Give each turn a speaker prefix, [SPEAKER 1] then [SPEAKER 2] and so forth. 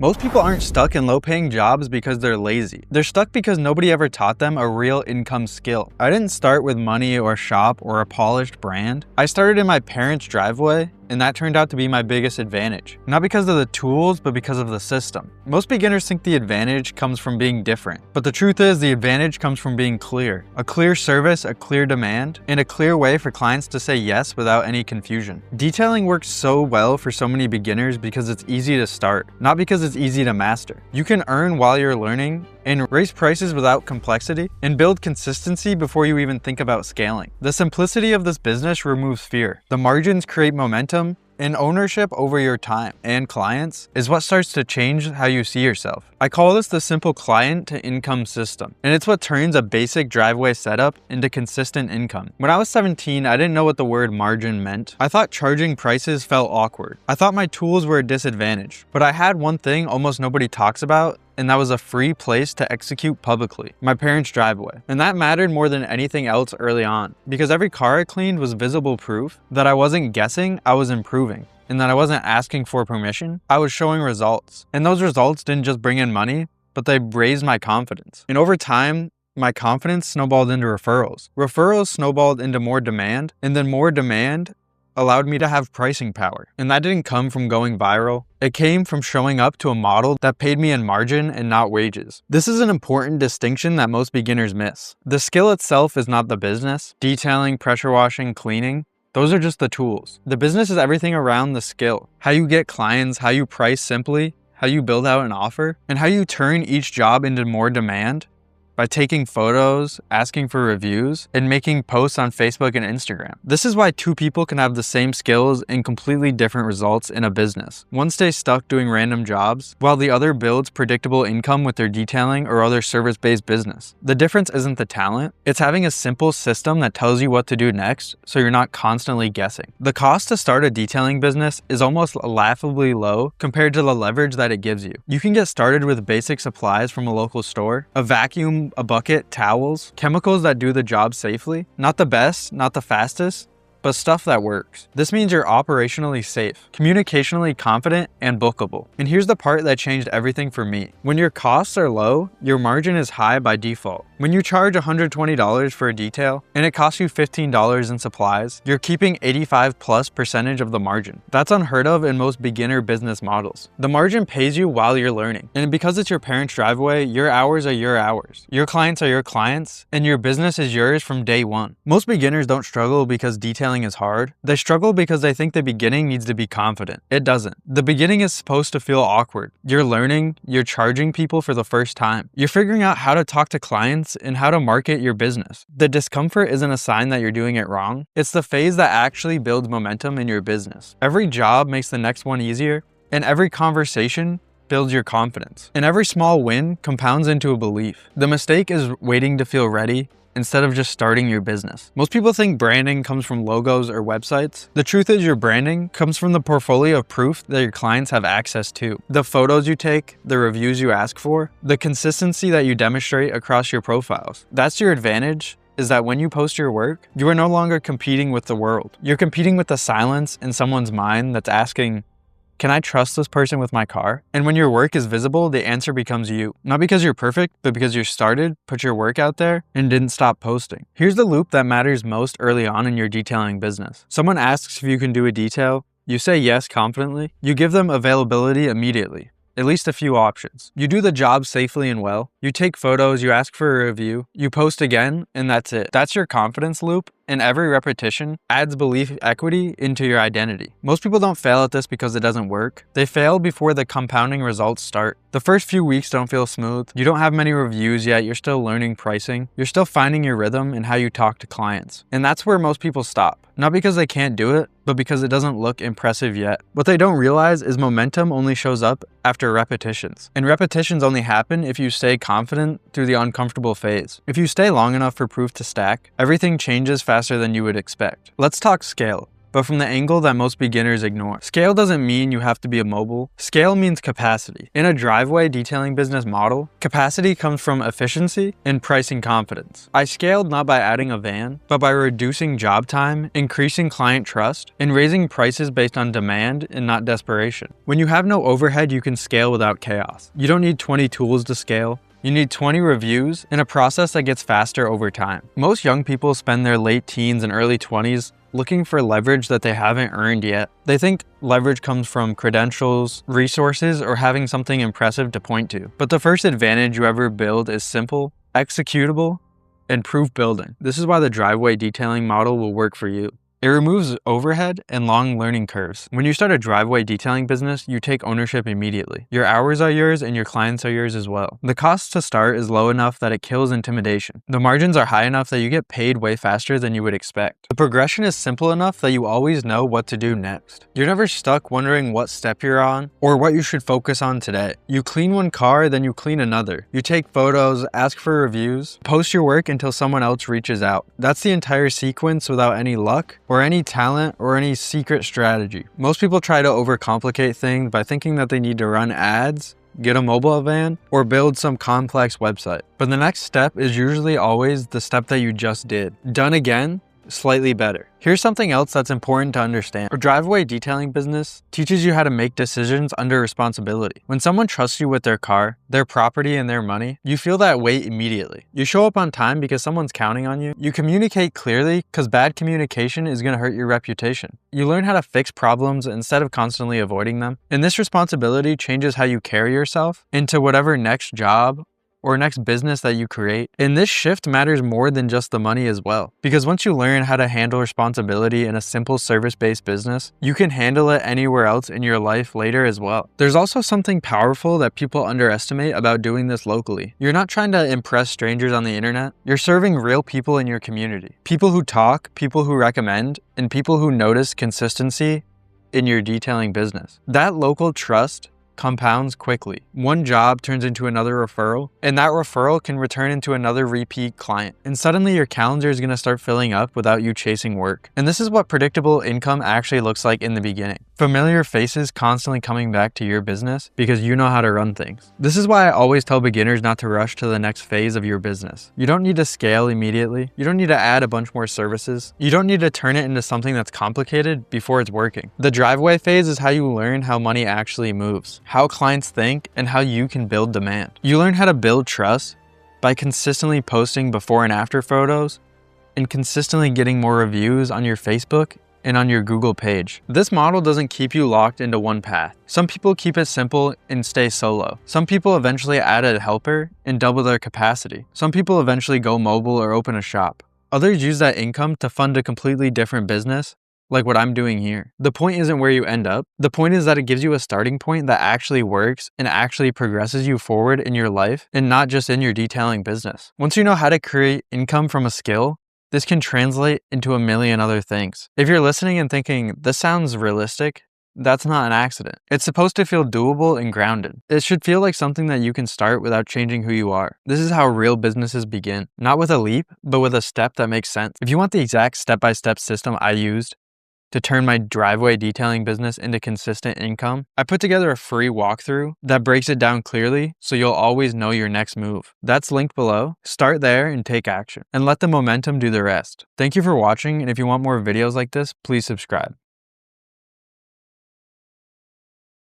[SPEAKER 1] Most people aren't stuck in low-paying jobs because they're lazy. They're stuck because nobody ever taught them a real income skill. I didn't start with money or a shop or a polished brand. I started in my parents' driveway, and that turned out to be my biggest advantage. Not because of the tools, but because of the system. Most beginners think the advantage comes from being different, but the truth is the advantage comes from being clear. A clear service, a clear demand, and a clear way for clients to say yes without any confusion. Detailing works so well for so many beginners because it's easy to start, not because it's easy to master. You can earn while you're learning, and raise prices without complexity, and build consistency before you even think about scaling. The simplicity of this business removes fear. The margins create momentum, and ownership over your time and clients is what starts to change how you see yourself. I call this the simple client to income system, and it's what turns a basic driveway setup into consistent income. When I was 17, I didn't know what the word margin meant. I thought charging prices felt awkward. I thought my tools were a disadvantage, but I had one thing almost nobody talks about, and that was a free place to execute publicly, my parents' driveway. And that mattered more than anything else early on, because every car I cleaned was visible proof that I wasn't guessing, I was improving. And that I wasn't asking for permission, I was showing results. And those results didn't just bring in money, but they raised my confidence. And over time, my confidence snowballed into referrals. Referrals snowballed into more demand, and then more demand allowed me to have pricing power. And that didn't come from going viral. It came from showing up to a model that paid me in margin and not wages. This is an important distinction that most beginners miss. The skill itself is not the business. Detailing, pressure washing, cleaning, those are just the tools. The business is everything around the skill. How you get clients, how you price simply, how you build out an offer, and how you turn each job into more demand by taking photos, asking for reviews, and making posts on Facebook and Instagram. This is why two people can have the same skills and completely different results in a business. One stays stuck doing random jobs, while the other builds predictable income with their detailing or other service-based business. The difference isn't the talent, it's having a simple system that tells you what to do next, so you're not constantly guessing. The cost to start a detailing business is almost laughably low compared to the leverage that it gives you. You can get started with basic supplies from a local store, a vacuum, a bucket, towels, chemicals that do the job safely. Not the best, not the fastest, but stuff that works. This means you're operationally safe, communicationally confident, and bookable. And here's the part that changed everything for me. When your costs are low, your margin is high by default. When you charge $120 for a detail and it costs you $15 in supplies, you're keeping 85+% of the margin. That's unheard of in most beginner business models. The margin pays you while you're learning. And because it's your parents' driveway, your hours are your hours. Your clients are your clients, and your business is yours from day one. Most beginners don't struggle because detailing is hard. They struggle because they think the beginning needs to be confident. It doesn't. The beginning is supposed to feel awkward. You're learning, you're charging people for the first time. You're figuring out how to talk to clients and how to market your business. The discomfort isn't a sign that you're doing it wrong. It's the phase that actually builds momentum in your business. Every job makes the next one easier, and every conversation builds your confidence. And every small win compounds into a belief. The mistake is waiting to feel ready instead of just starting your business. Most people think branding comes from logos or websites. The truth is your branding comes from the portfolio of proof that your clients have access to. The photos you take, the reviews you ask for, the consistency that you demonstrate across your profiles. That's your advantage, is that when you post your work, you are no longer competing with the world. You're competing with the silence in someone's mind that's asking, can I trust this person with my car? And when your work is visible, the answer becomes you. Not because you're perfect, but because you started, put your work out there, and didn't stop posting. Here's the loop that matters most early on in your detailing business. Someone asks if you can do a detail. You say yes confidently. You give them availability immediately. At least a few options. You do the job safely and well. You take photos, you ask for a review, you post again, and that's it. That's your confidence loop, and every repetition adds belief equity into your identity. Most people don't fail at this because it doesn't work. They fail before the compounding results start. The first few weeks don't feel smooth. You don't have many reviews yet. You're still learning pricing. You're still finding your rhythm and how you talk to clients. And that's where most people stop. Not because they can't do it, but because it doesn't look impressive yet. What they don't realize is momentum only shows up after repetitions. And repetitions only happen if you stay confident through the uncomfortable phase. If you stay long enough for proof to stack, everything changes faster than you would expect. Let's talk scale. but from the angle that most beginners ignore. Scale doesn't mean you have to be immobile. Scale means capacity. In a driveway detailing business model, capacity comes from efficiency and pricing confidence. I scaled not by adding a van, but by reducing job time, increasing client trust, and raising prices based on demand and not desperation. When you have no overhead, you can scale without chaos. You don't need 20 tools to scale. You need 20 reviews and a process that gets faster over time. Most young people spend their late teens and early 20s looking for leverage that they haven't earned yet. They think leverage comes from credentials, resources, or having something impressive to point to. But the first advantage you ever build is simple, executable, and proof building. This is why the driveway detailing model will work for you. It removes overhead and long learning curves. When you start a driveway detailing business, you take ownership immediately. Your hours are yours and your clients are yours as well. The cost to start is low enough that it kills intimidation. The margins are high enough that you get paid way faster than you would expect. The progression is simple enough that you always know what to do next. You're never stuck wondering what step you're on or what you should focus on today. You clean one car, then you clean another. You take photos, ask for reviews, post your work until someone else reaches out. That's the entire sequence without any luck or any talent or any secret strategy. Most people try to overcomplicate things by thinking that they need to run ads, get a mobile van, or build some complex website. But the next step is usually always the step that you just did. Done again, slightly better. Here's something else that's important to understand. A driveway detailing business teaches you how to make decisions under responsibility. When someone trusts you with their car, their property, and their money, you feel that weight immediately. You show up on time because someone's counting on you. You communicate clearly because bad communication is going to hurt your reputation. You learn how to fix problems instead of constantly avoiding them. And this responsibility changes how you carry yourself into whatever next job or next business that you create. And this shift matters more than just the money as well. Because once you learn how to handle responsibility in a simple service-based business, you can handle it anywhere else in your life later as well. There's also something powerful that people underestimate about doing this locally. You're not trying to impress strangers on the internet. You're serving real people in your community. People who talk, people who recommend, and people who notice consistency in your detailing business. That local trust compounds quickly. One job turns into another referral, and that referral can return into another repeat client. And suddenly your calendar is going to start filling up without you chasing work. And this is what predictable income actually looks like in the beginning. Familiar faces constantly coming back to your business because you know how to run things. This is why I always tell beginners not to rush to the next phase of your business. You don't need to scale immediately. You don't need to add a bunch more services. You don't need to turn it into something that's complicated before it's working. The driveway phase is how you learn how money actually moves, how clients think, and how you can build demand. You learn how to build trust by consistently posting before and after photos and consistently getting more reviews on your Facebook and on your Google page. This model doesn't keep you locked into one path. Some people keep it simple and stay solo. Some people eventually add a helper and double their capacity. Some people eventually go mobile or open a shop. Others use that income to fund a completely different business, like what I'm doing here. The point isn't where you end up. The point is that it gives you a starting point that actually works and actually progresses you forward in your life and not just in your detailing business. Once you know how to create income from a skill, this can translate into a million other things. If you're listening and thinking, this sounds realistic, that's not an accident. It's supposed to feel doable and grounded. It should feel like something that you can start without changing who you are. This is how real businesses begin. Not with a leap, but with a step that makes sense. If you want the exact step-by-step system I used to turn my driveway detailing business into consistent income, I put together a free walkthrough that breaks it down clearly so you'll always know your next move. That's linked below. Start there and take action, and let the momentum do the rest. Thank you for watching, and if you want more videos like this, please subscribe.